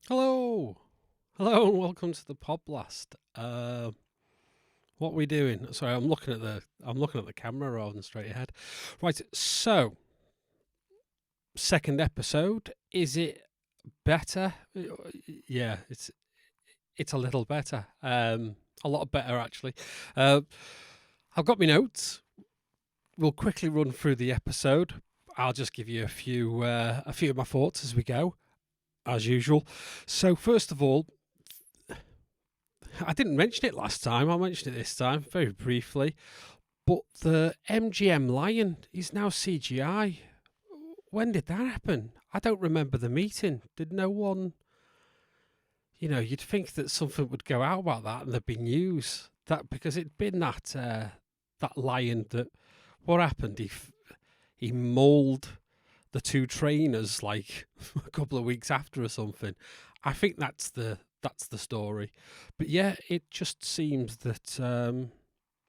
Hello, hello, and welcome to the Podblast. What are we doing? Sorry, I'm looking at the camera rather than straight ahead. Right, so second episode. Is it better? Yeah, it's a little better. A lot better actually. Uh, I've got my notes. We'll quickly run through the episode. I'll just give you a few of my thoughts as we go, as usual. So first of all, I didn't mention it last time. I'll mention it this time very briefly. But the MGM lion is now CGI. When did that happen? I don't remember the meeting. Did no one? You'd think that something would go out about that and there'd be news that because it'd been that lion that what happened? He mauled the two trainers like a couple of weeks after or something. I think that's the story. But yeah, it just seems that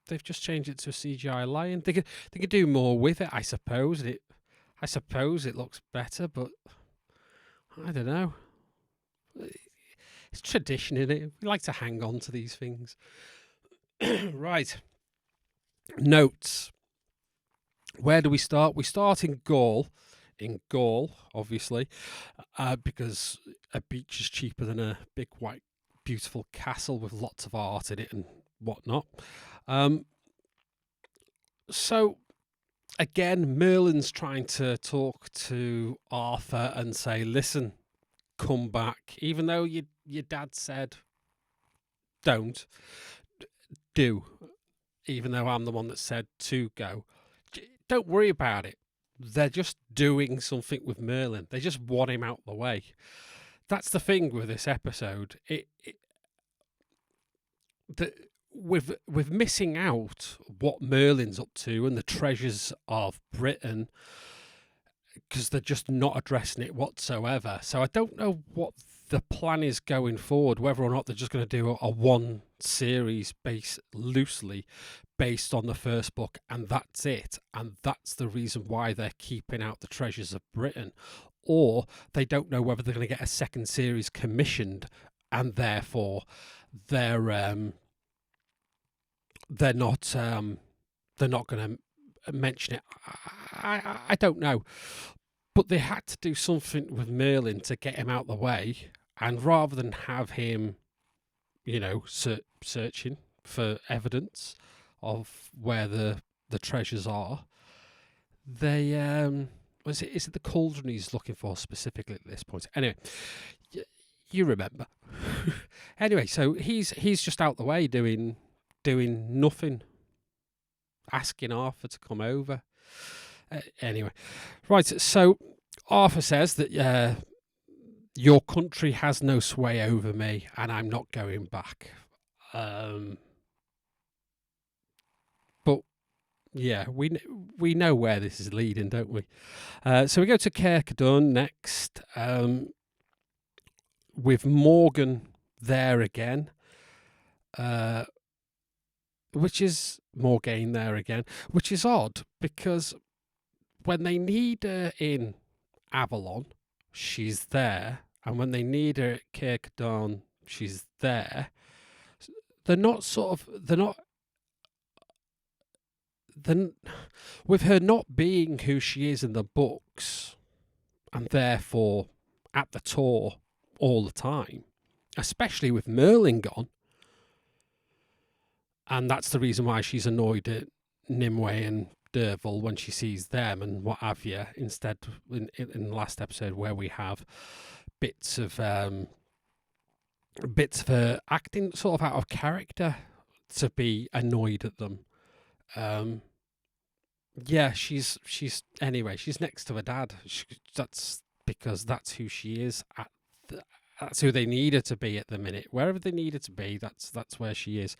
they've just changed it to a CGI lion. They could do more with it, I suppose. I suppose it looks better, but I don't know. It's tradition, in it? We like to hang on to these things. Right. Notes. Where do we start? We start in Gaul. In Gaul, obviously, because a beach is cheaper than a big white, beautiful castle with lots of art in it and whatnot. Um, so again, Merlin's trying to talk to Arthur and say, "Listen, come back," even though your dad said, "Don't do," even though I'm the one that said to go. Don't worry about it. They're just doing something with Merlin. They just want him out the way. That's the thing with this episode. The, with missing out what Merlin's up to and the treasures of Britain, because they're just not addressing it whatsoever. So I don't know what the plan is going forward, whether or not they're just going to do a one series loosely based on the first book and that's it. And that's the reason why they're keeping out the treasures of Britain. Or they don't know whether they're going to get a second series commissioned and therefore they're they're not they're not going to mention it. I don't know, but they had to do something with Merlin to get him out the way, and rather than have him, searching for evidence of where the treasures are, they was it is it the cauldron he's looking for specifically at this point? Anyway, you remember. Anyway, so he's just out the way doing nothing, asking Arthur to come over. Anyway, right. So Arthur says that your country has no sway over me, and I'm not going back. But yeah, we know where this is leading, don't we? So we go to Caer Cadun next, with Morgan there again, which is Morgaine there again, which is odd because when they need her in Avalon, she's there, and when they need her at Caer Cadun, she's there. They're not sort of they're not then with her not being who she is in the books and therefore at the tour all the time, especially with Merlin gone, and that's the reason why she's annoyed at Nimue and Derval when she sees them and what have you. Instead, in the last episode where we have bits of her acting sort of out of character to be annoyed at them. Yeah, she's anyway. She's next to her dad. That's because that's who she is. That's who they need her to be at the minute. Wherever they need her to be, that's where she is.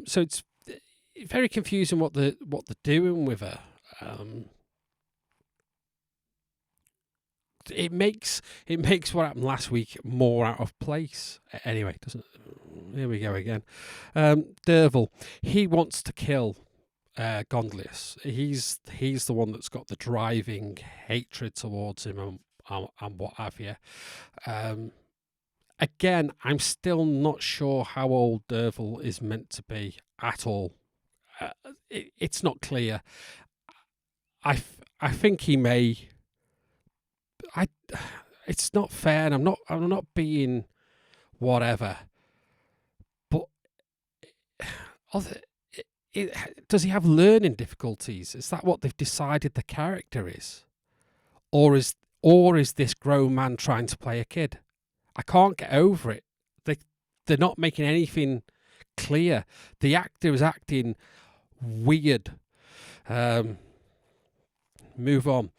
So it's very confusing what they're doing with her. It makes what happened last week more out of place. Anyway, doesn't. Here we go again. Derval, he wants to kill Gondlius. He's the one that's got the driving hatred towards him and what have you. again, I'm still not sure how old Derval is meant to be at all. It's not clear. I think he may. I. It's not fair, and I'm not being whatever. But does he have learning difficulties? Is that what they've decided the character is, or is this grown man trying to play a kid? I can't get over it. They're not making anything clear. The actor is acting weird. Move on.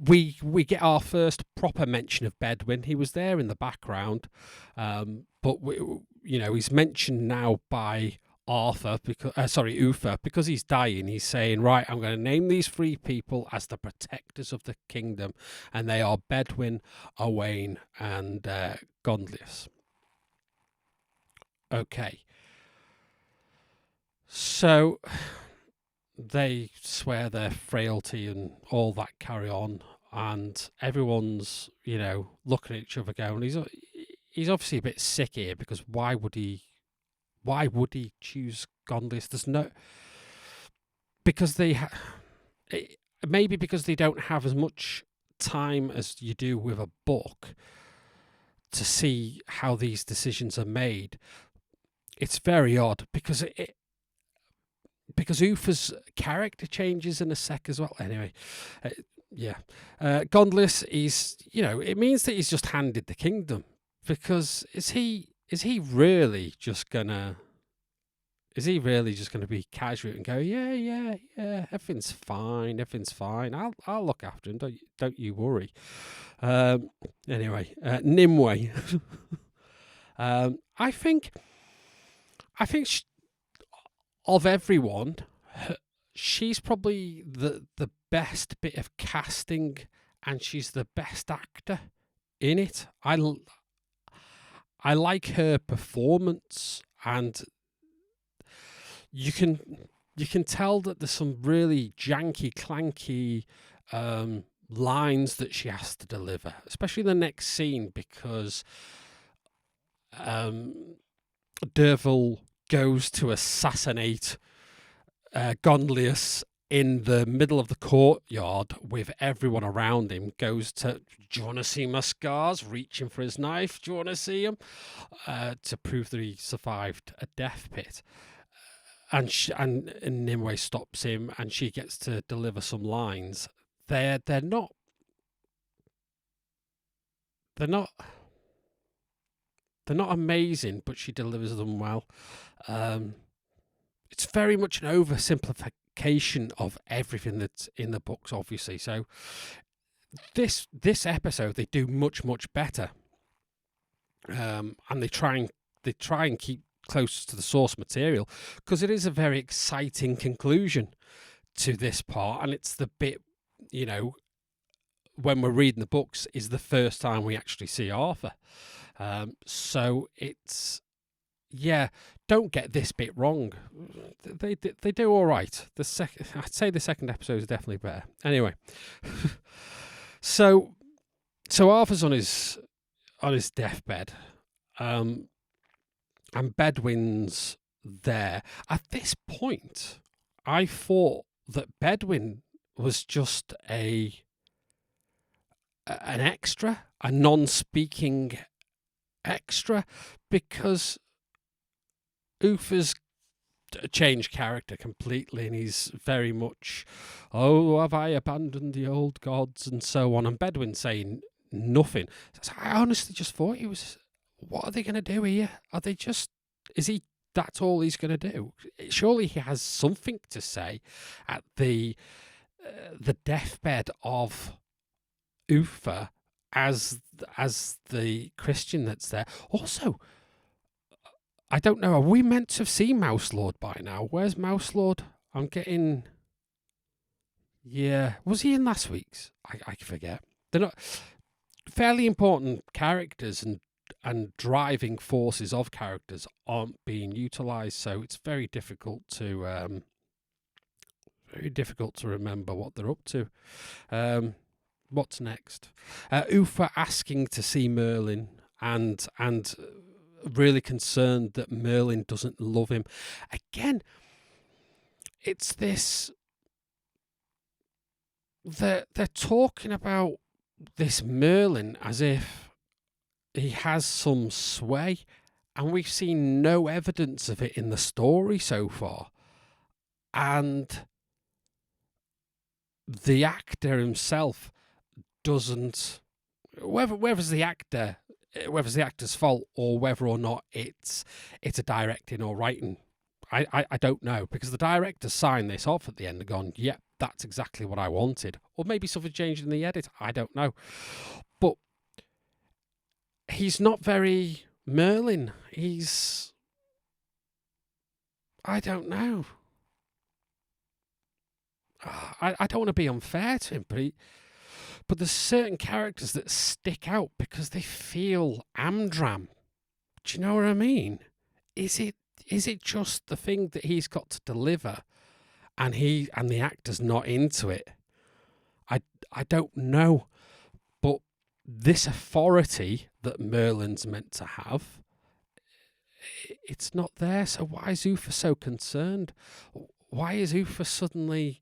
We get our first proper mention of Bedwin. He was there in the background, but he's mentioned now by Uther because he's dying. He's saying, right, I'm going to name these 3 people as the protectors of the kingdom, and they are Bedwin, Owain, and Gondlius. Okay, so they swear their frailty and all that carry on, and everyone's looking at each other going, he's obviously a bit sick here, because why would he choose Gondlius? There's no, because maybe because they don't have as much time as you do with a book to see how these decisions are made. It's very odd, because because Uther's character changes in a sec as well. Anyway, Gondlius is, it means that he's just handed the kingdom, because is he really just gonna be casual and go, yeah, everything's fine, I'll look after him, don't you worry. Anyway, Nimue. I think of everyone, she's probably the best bit of casting, and she's the best actor in it. I like her performance, and you can tell that there's some really janky, clanky lines that she has to deliver, especially the next scene, because Derval goes to assassinate Gondlius in the middle of the courtyard with everyone around him. Goes to, do you want to see my scars? Reaching for his knife. Do you want to see him? To prove that he survived a death pit. And Nimue stops him, and she gets to deliver some lines. They're not amazing, but she delivers them well. It's very much an oversimplification of everything that's in the books, obviously. So this episode they do much better, and they try and keep close to the source material, because it is a very exciting conclusion to this part, and it's the bit, when we're reading the books, is the first time we actually see Arthur. So it's, don't get this bit wrong. They do all right. I'd say the second episode is definitely better. Anyway, so Arthur's on his deathbed, and Bedwin's there. At this point, I thought that Bedwin was just an extra, a non-speaking extra, because Uther's changed character completely, and he's very much, oh, have I abandoned the old gods, and so on. And Bedwin saying nothing. I honestly just thought he was, what are they going to do here? That's all he's going to do? Surely he has something to say at the deathbed of Uther as the Christian that's there. Also, I don't know, are we meant to have seen Mouse Lord by now? Where's Mouse Lord? I'm getting... Yeah, was he in last week's? I forget. They're not fairly important characters, and driving forces of characters aren't being utilised, so it's very difficult to remember what they're up to. What's next? Uther asking to see Merlin, and really concerned that Merlin doesn't love him. Again, it's this. They're talking about this Merlin as if he has some sway, and we've seen no evidence of it in the story so far. And the actor himself doesn't, whether it's the actor's fault or whether or not it's a directing or writing, I don't know, because the director signed this off at the end and gone, yep, that's exactly what I wanted. Or maybe something changed in the edit, I don't know. But he's not very Merlin. I don't know. I don't want to be unfair to him, but there's certain characters that stick out because they feel Amdram. Do you know what I mean? Is it just the thing that he's got to deliver, and the actor's not into it? I don't know, but this authority that Merlin's meant to have, it's not there. So why is Uther so concerned? Why is Uther suddenly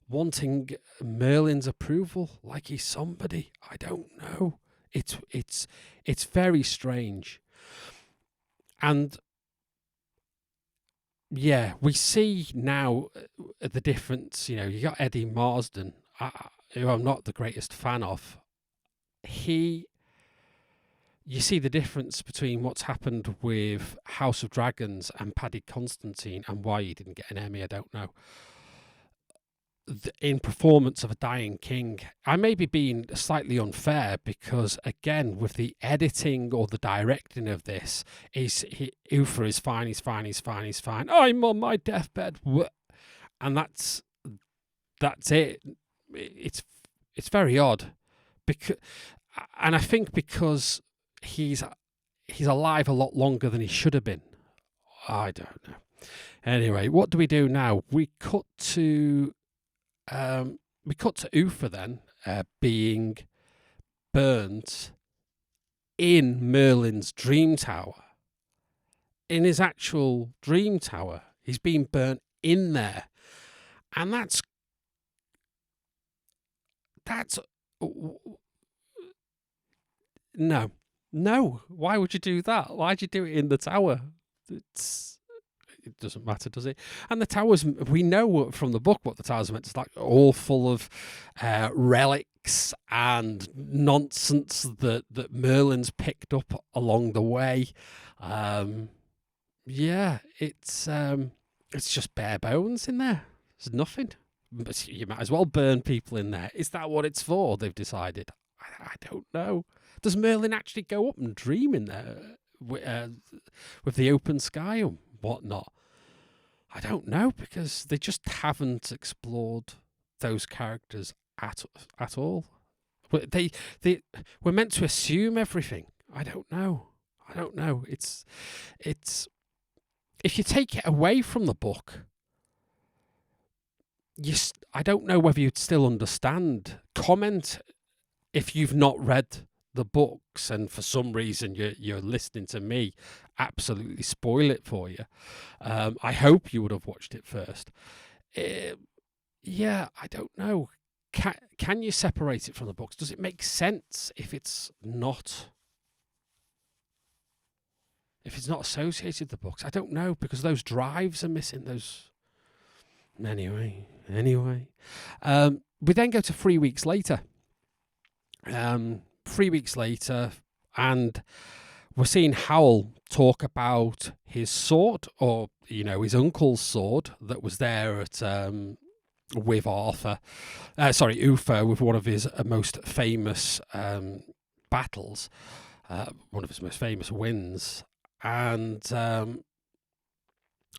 wanting Merlin's approval like he's somebody? I don't know. It's very strange. And yeah, we see now the difference. You know, you got Eddie Marsden, who I'm not the greatest fan of. You see the difference between what's happened with House of Dragons and Paddy Constantine, and why he didn't get an Emmy, I don't know. In Performance of a Dying King, I may be being slightly unfair because, again, with the editing or the directing of this, Uther is fine, he's fine. I'm on my deathbed, and that's it. It's very odd, and I think because he's alive a lot longer than he should have been. I don't know. Anyway, what do we do now? We cut to Uther then being burnt in Merlin's dream tower. In his actual dream tower, he's being burnt in there, and that's no. Why would you do that? Why'd you do it in the tower? It doesn't matter, does it? And the towers, we know from the book what the towers are meant to like, all full of relics and nonsense that Merlin's picked up along the way. Yeah, it's just bare bones in there. There's nothing. But you might as well burn people in there. Is that what it's for? They've decided. I don't know. Does Merlin actually go up and dream in there with the open sky and whatnot? I don't know, because they just haven't explored those characters at all. We're meant to assume everything. I don't know. It's if you take it away from the book, I don't know whether you'd still understand. Comment if you've not read the books and for some reason you're listening to me absolutely spoil it for you. I hope you would have watched it first. Yeah, I don't know. Can you separate it from the books? Does it make sense if it's not associated with the books? I don't know, because those drives are missing. Those anyway. We then go to 3 weeks later. 3 weeks later, and we're seeing Howl talk about his sword, or his uncle's sword that was there at with Uther, with one of his most famous battles, one of his most famous wins. And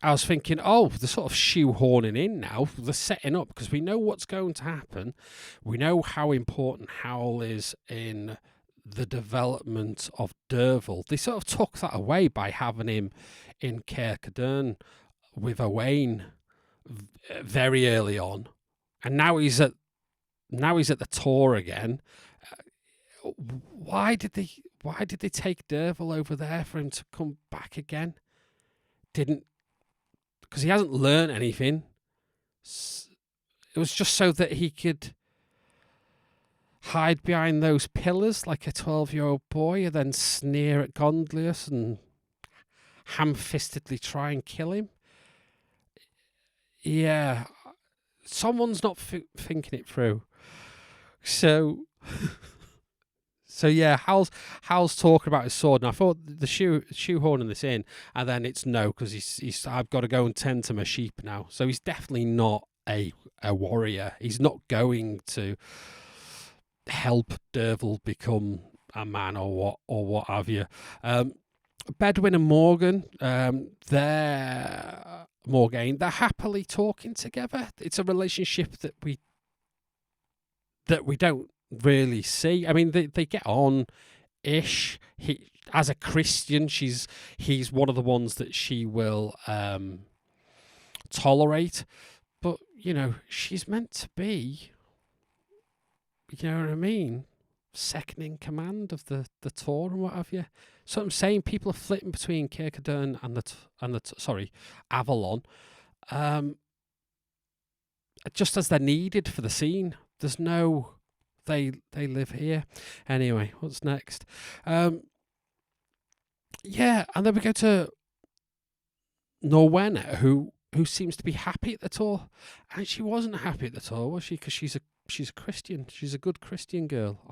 I was thinking, they're sort of shoehorning in now. They're setting up, because we know what's going to happen. We know how important Howl is in the development of Dervahl. They sort of took that away by having him in Caer Codern with Owain very early on, and now he's at the Tor again. Why did why did they take Derval over there for him to come back again? Because he hasn't learned anything. It was just so that he could hide behind those pillars like a 12-year-old boy and then sneer at Gondlius and ham-fistedly try and kill him. Yeah, someone's not thinking it through. So yeah, Hal's talking about his sword, and I thought the shoehorning this in, and then it's no, because he's I've got to go and tend to my sheep now. So he's definitely not a warrior. He's not going to help Derval become a man or what have you. Bedwin and Morgan, they're happily talking together. It's a relationship that we don't really see. I mean, they get on ish. He, as a Christian, he's one of the ones that she will tolerate, but she's meant to be, you know what I mean, second in command of the tour and what have you. So I'm saying people are flitting between Kirkcudbright and Avalon, just as they're needed for the scene. There's no, they live here. Anyway, what's next? Yeah, and then we go to Norwenna, who seems to be happy at the tour, and she wasn't happy at the tour, was she? Because she's a Christian. She's a good Christian girl.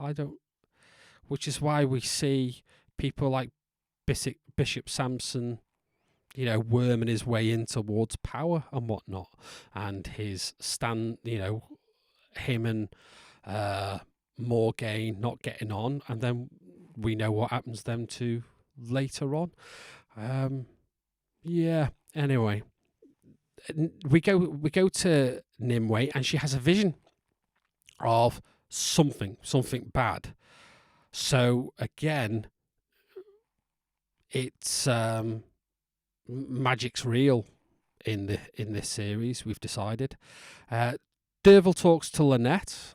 Which is why we see people like Bishop Samson, worming his way in towards power and whatnot, and his stand, him and Morgaine not getting on, and then we know what happens to them two later on. Yeah. Anyway, we go to Nimue, and she has a vision of something bad. So again, it's magic's real in this series. We've decided. Derval talks to Lynette,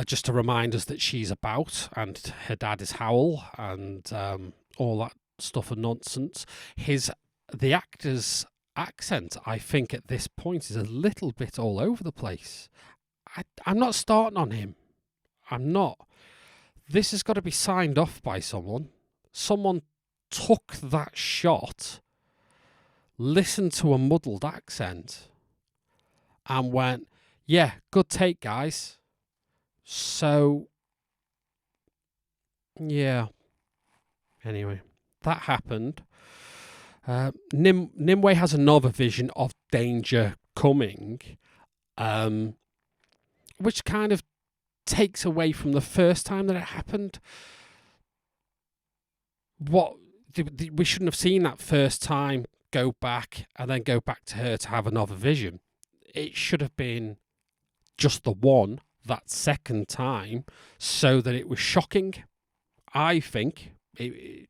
just to remind us that she's about, and her dad is Howl, and all that stuff and nonsense. The actor's accent, I think, at this point is a little bit all over the place. I'm not starting on him. I'm not. This has got to be signed off by someone. Someone took that shot, listened to a muddled accent, and went, yeah, good take, guys. So, yeah. Anyway, that happened. Nimue has another vision of danger coming, which kind of takes away from the first time that it happened. We shouldn't have seen that first time go back and then go back to her to have another vision. It should have been just the one that second time, so that it was shocking. I think if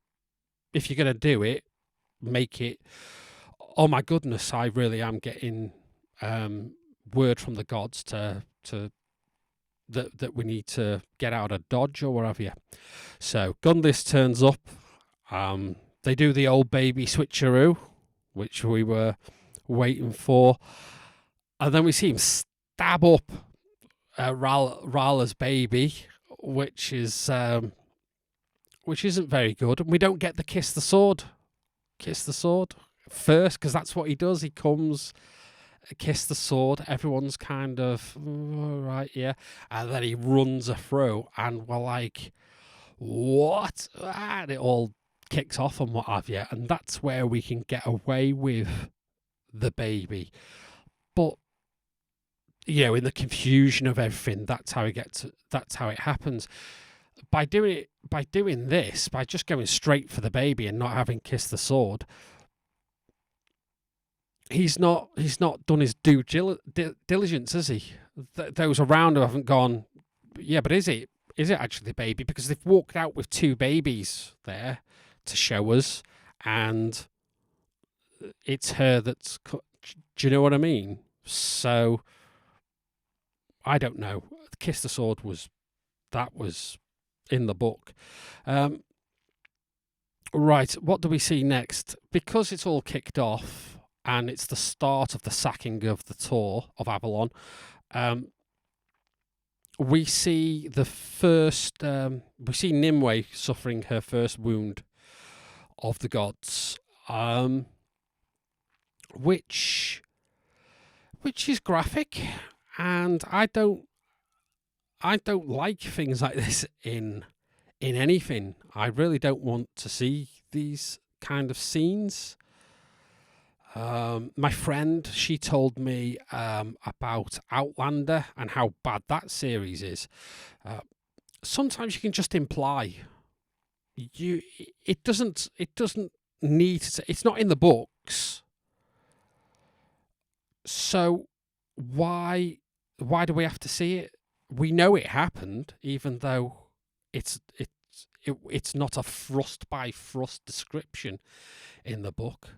you're going to do it, make it, oh my goodness, I really am getting word from the gods to that we need to get out of Dodge or whatever. So Gondlius turns up. They do the old baby switcheroo, which we were waiting for, and then we see him stab up R'alla's baby, which isn't very good. And we don't get the kiss the sword first, because that's what he does. He comes, kiss the sword. Everyone's kind of right, yeah, and then he runs her through, and we're like, what? And it all kicks off and what have you, and that's where we can get away with the baby. But in the confusion of everything, that's how it happens. By just going straight for the baby and not having kissed the sword, he's not done his due diligence, has he? Those around him haven't gone, yeah, but is it actually the baby? Because they've walked out with two babies there to show us, and it's her that's... Do you know what I mean? So, I don't know. Kiss the sword was in the book. Right, what do we see next? Because it's all kicked off and it's the start of the sacking of the Tor of Avalon, we see the first, we see Nimue suffering her first wound of the gods, which is graphic, and I don't like things like this in anything. I really don't want to see these kind of scenes. My friend, she told me about Outlander and how bad that series is. Sometimes you can just imply. It doesn't need to. It's not in the books. So why do we have to see it? We know it happened, even though it's not a thrust by thrust description in the book.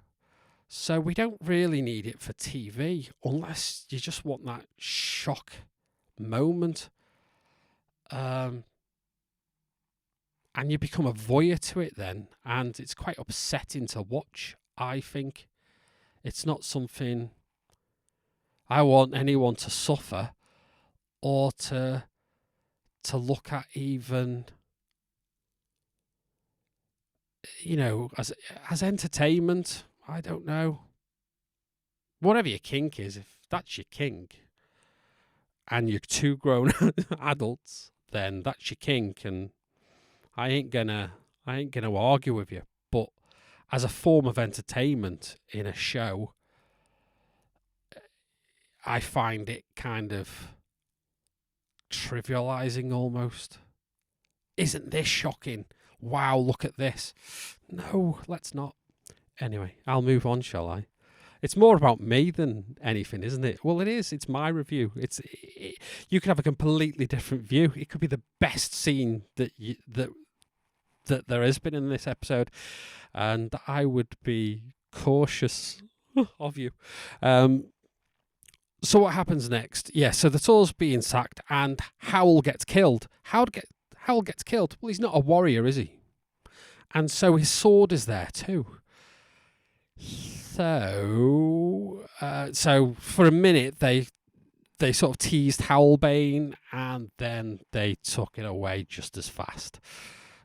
So we don't really need it for TV unless you just want that shock moment. And you become a voyeur to it then, and it's quite upsetting to watch, I think. It's not something I want anyone to suffer or to look at, even, as entertainment. I don't know. Whatever your kink is, if that's your kink and you're two grown adults, then that's your kink, and I ain't gonna argue with you. But as a form of entertainment in a show, I find it kind of trivializing almost. Isn't this shocking? Wow, look at this. No, let's not. Anyway, I'll move on, shall I? It's more about me than anything, isn't it? Well, it is. It's my review. You could have a completely different view. It could be the best scene that there has been in this episode, and I would be cautious of you. So what happens next? Yeah, so the Tor's being sacked, and Howl gets killed. Howl gets killed. Well, he's not a warrior, is he? And so his sword is there too. So for a minute they sort of teased Howlbane, and then they took it away just as fast,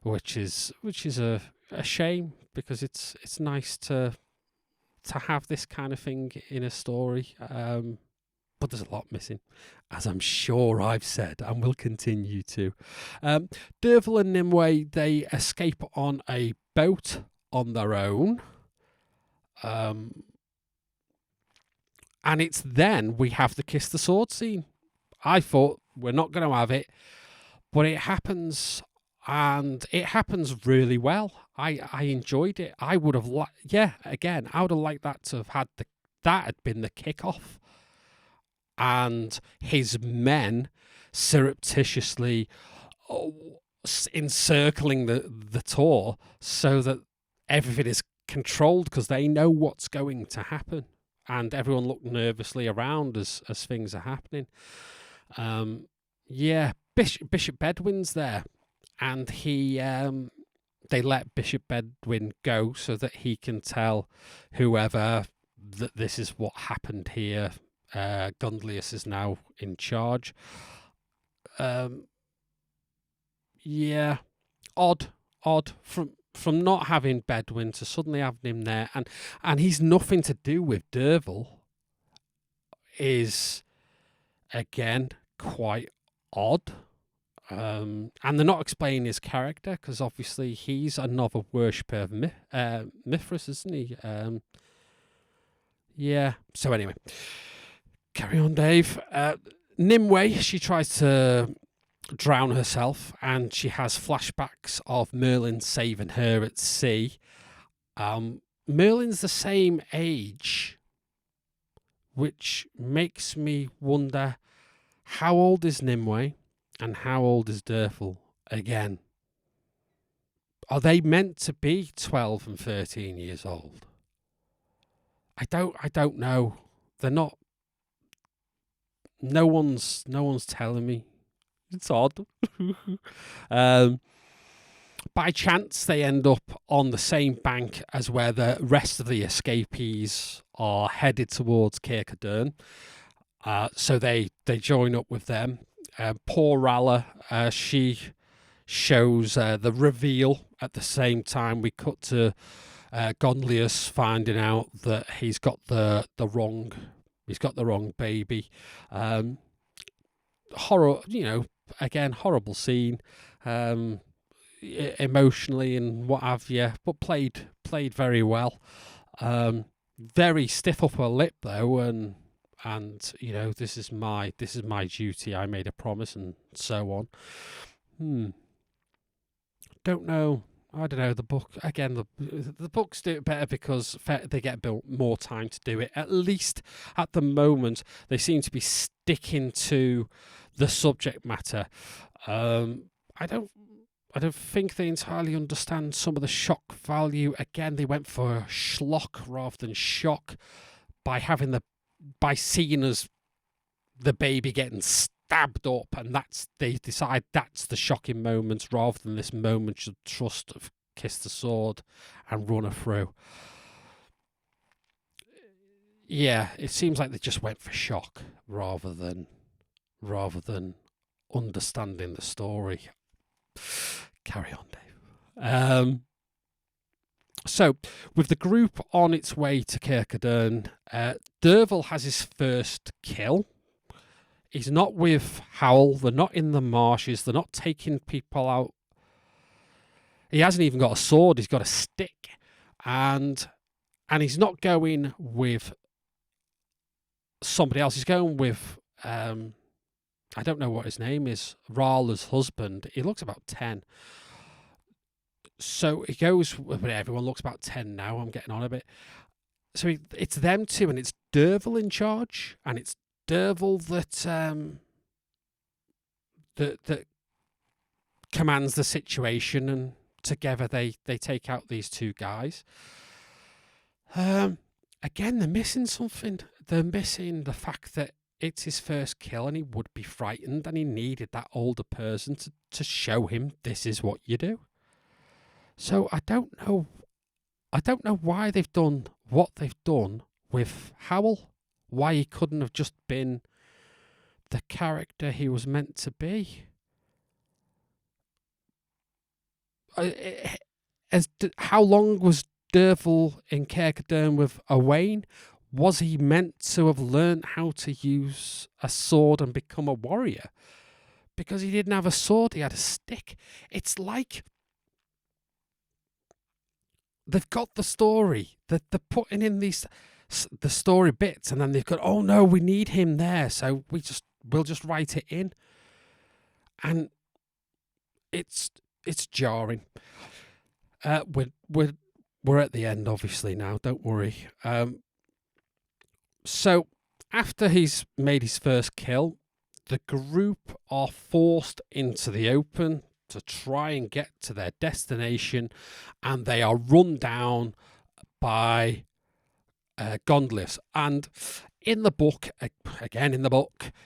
which is a shame, because it's nice to have this kind of thing in a story. But there's a lot missing, as I'm sure I've said and will continue to. Dervahl and Nimue, they escape on a boat on their own. And it's then we have the kiss the sword scene. I thought we're not going to have it, but it happens, and it happens really well. I enjoyed it. I would have I would have liked that to have had that had been the kickoff, and his men surreptitiously encircling the Tor so that everything is controlled, because they know what's going to happen, and everyone looked nervously around as things are happening. Bishop Bedwin's there, and he they let Bishop Bedwin go so that he can tell whoever that this is what happened here. Gundlius is now in charge. Odd from not having Bedwin to suddenly having him there, and he's nothing to do with Dervahl, is again quite odd. And they're not explaining his character, because obviously he's another worshipper of Mithras, isn't he? So anyway, carry on, Dave. Nimue, she tries to drown herself, and she has flashbacks of Merlin saving her at sea. Merlin's the same age, which makes me wonder, how old is Nimue and how old is Dervahl again? Are they meant to be 12 and 13 years old? I don't know. They're not. No one's telling me. It's odd. by chance, they end up on the same bank as where the rest of the escapees are headed towards Kirkcudern. So they join up with them. Poor Ralla, she shows the reveal at the same time. We cut to Gondlius finding out that he's got the wrong baby. Horror, again, horrible scene. Emotionally and what have you, but played very well. Very stiff upper lip though, and this is my duty. I made a promise, and so on. Don't know. I don't know. The book again. The books do it better because they get built more time to do it. At least at the moment, they seem to be sticking to the subject matter. I don't think they entirely understand some of the shock value. Again, they went for schlock rather than shock by seeing as the baby getting stabbed up, and they decide that's the shocking moment rather than this moment of trust of kiss the sword and run her through. Yeah, it seems like they just went for shock rather than understanding the story. Carry on, Dave. So, with the group on its way to Kirkcudern, Derval has his first kill. He's not with Howl. They're not in the marshes. They're not taking people out. He hasn't even got a sword. He's got a stick, and he's not going with somebody else. He's going with I don't know what his name is. Rala's husband. He looks about 10. So he goes, everyone looks about 10 now. I'm getting on a bit. So it's them two, and it's Derval in charge, and it's Derval that commands the situation, and together they take out these two guys. Again, they're missing something. They're missing the fact that it's his first kill, and he would be frightened, and he needed that older person to show him this is what you do. So I don't know why they've done what they've done with Howl. Why he couldn't have just been the character he was meant to be. How long was Derval in Kirkcudern with Owain? Was he meant to have learned how to use a sword and become a warrior? Because he didn't have a sword, he had a stick. It's like they've got the story, that they're putting in the story bits, and then they've got, oh no, we need him there, so we'll just write it in, and it's jarring. We're at the end, obviously, now. Don't worry. So after he's made his first kill, the group are forced into the open to try and get to their destination, and they are run down by Gondlius. And in the book,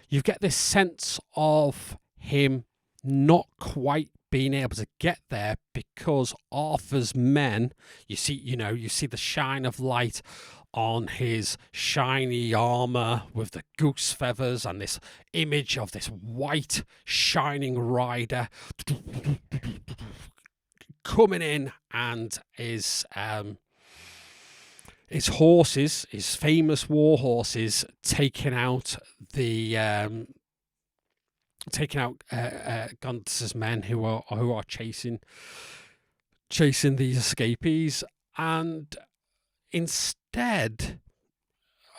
you get this sense of him not quite being able to get there because Arthur's men, you see the shine of light on his shiny armor with the goose feathers and this image of this white shining rider coming in, and his horses, his famous war horses, taking out Gondlis's men who are chasing these escapees. And instead,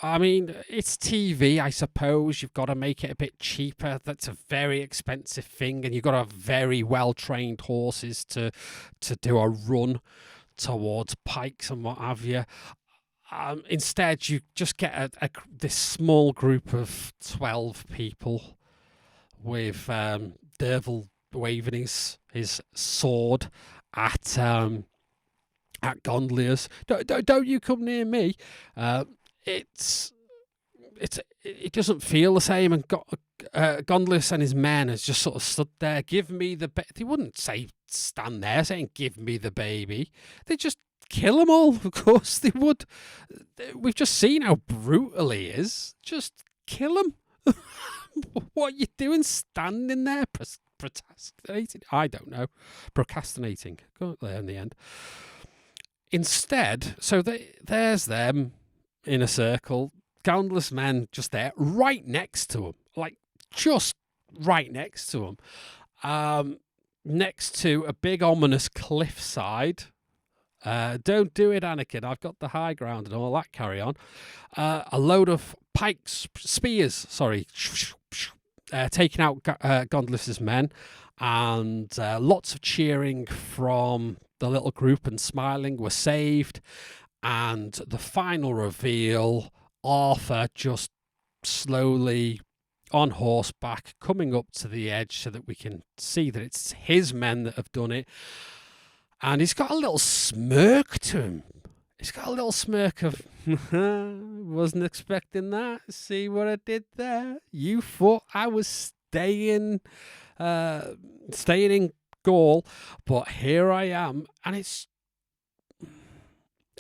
I mean, it's TV, I suppose. You've got to make it a bit cheaper. That's a very expensive thing, and you've got to have very well-trained horses to do a run towards pikes and what have you. Instead, you just get this small group of 12 people with Derval waving his sword at Gondlius. Don't you come near me. It's it doesn't feel the same. And Gondolus and his men has just sort of stood there. Give me the baby. They wouldn't stand there saying, "Give me the baby." They just kill them all. Of course they would. We've just seen how brutal he is. Just kill him. What are you doing standing there procrastinating? I don't know. Procrastinating. Got there in the end. Instead, so there's them in a circle. Gondolus men just there, right next to him. Like, just right next to him. Next to a big ominous cliffside. Don't do it, Anakin. I've got the high ground and all that carry on. A load of spears, taking out Gondolus's men, and lots of cheering from the little group and smiling. We're saved. And the final reveal, Arthur just slowly on horseback coming up to the edge so that we can see that it's his men that have done it. And he's got a little smirk to him. He's got a little smirk of, wasn't expecting that. See what I did there? You thought I was staying in Gaul, but here I am. And it's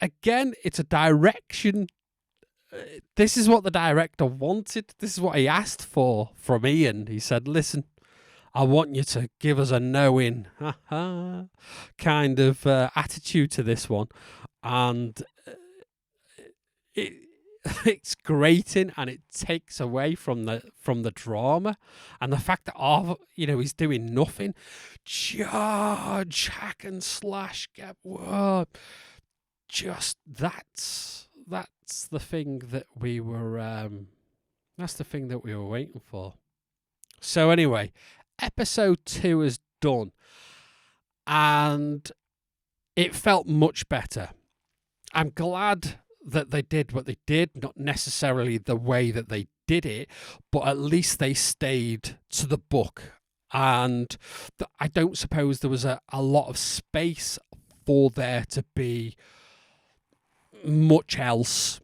a direction. This is what the director wanted. This is what he asked for from Ian. He said, listen, I want you to give us a knowing kind of attitude to this one. And it's grating, and it takes away from the drama. And the fact that Arthur, he's doing nothing. Charge, hack and slash, get word. Just that's the thing that we were waiting for. So anyway, episode 2 is done, and it felt much better. I'm glad that they did what they did, not necessarily the way that they did it, but at least they stayed to the book. And I don't suppose there was a lot of space for there to be much else,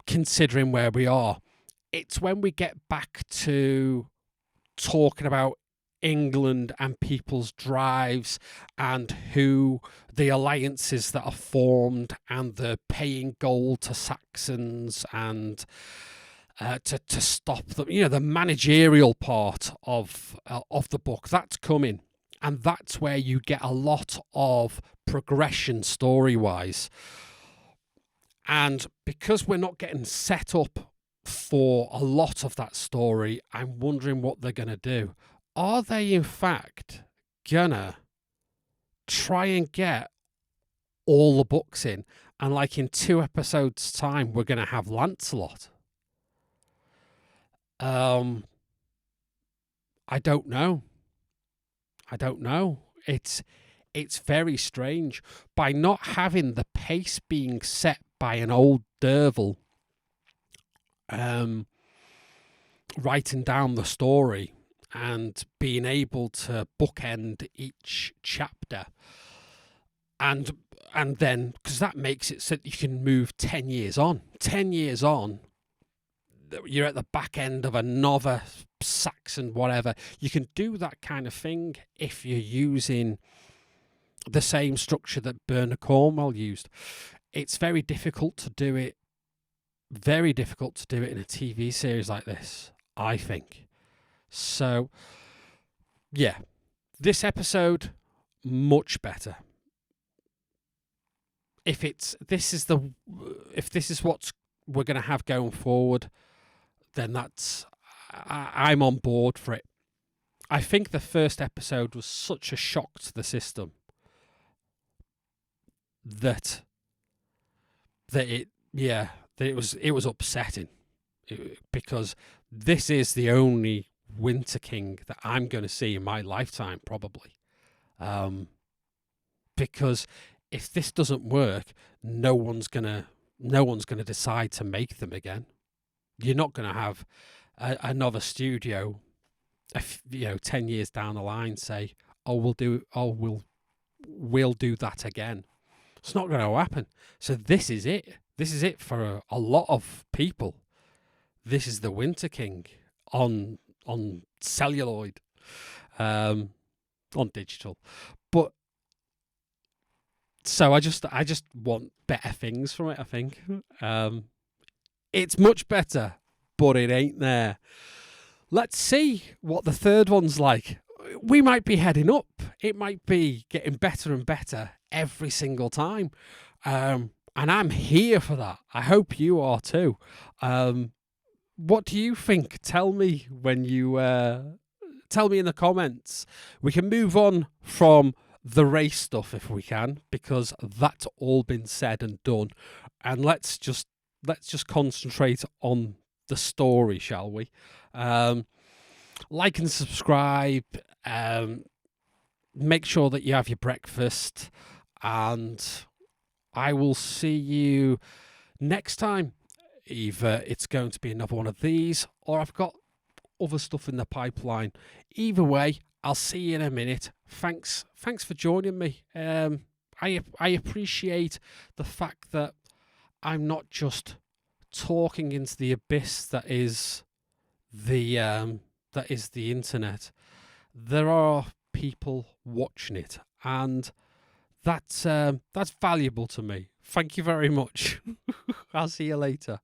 considering where we are. It's when we get back to talking about England and people's drives and who the alliances that are formed and the paying gold to Saxons and to stop them, the managerial part of the book, that's coming. And that's where you get a lot of progression story-wise. And because we're not getting set up for a lot of that story, I'm wondering what they're going to do. Are they, in fact, gonna try and get all the books in? And like in 2 episodes' time, we're going to have Lancelot? I don't know. It's very strange. By not having the pace being set by an old Derval writing down the story and being able to bookend each chapter, and then, because that makes it so that you can move 10 years on. 10 years on, you're at the back end of another Saxon whatever. You can do that kind of thing if you're using the same structure that Bernard Cornwell used. It's very difficult to do it. Very difficult to do it in a TV series like this, I think. So, yeah, this episode, much better. If this is what we're going to have going forward, then I'm on board for it. I think the first episode was such a shock to the system that it was upsetting, because this is the only Winter King that I'm going to see in my lifetime, probably. Because if this doesn't work, no one's gonna decide to make them again. You're not going to have another studio, 10 years down the line say, we'll do that again. It's not going to happen. So this is it. This is it for a lot of people. this is the Winter King on celluloid, on digital. But so I just want better things from it, I think. It's much better, but it ain't there. Let's see what the third one's like. We might be heading up. It might be getting better and better every single time. And I'm here for that. I hope you are too. What do you think? Tell me when you tell me in the comments. We can move on from the race stuff if we can, because that's all been said and done. And let's just concentrate on the story, shall we? Like and subscribe. Make sure that you have your breakfast, and I will see you next time. Either it's going to be another one of these, or I've got other stuff in the pipeline. Either way, I'll see you in a minute. Thanks for joining me. I appreciate the fact that I'm not just talking into the abyss that is the internet. There are people watching it, and that's valuable to me. Thank you very much. I'll see you later.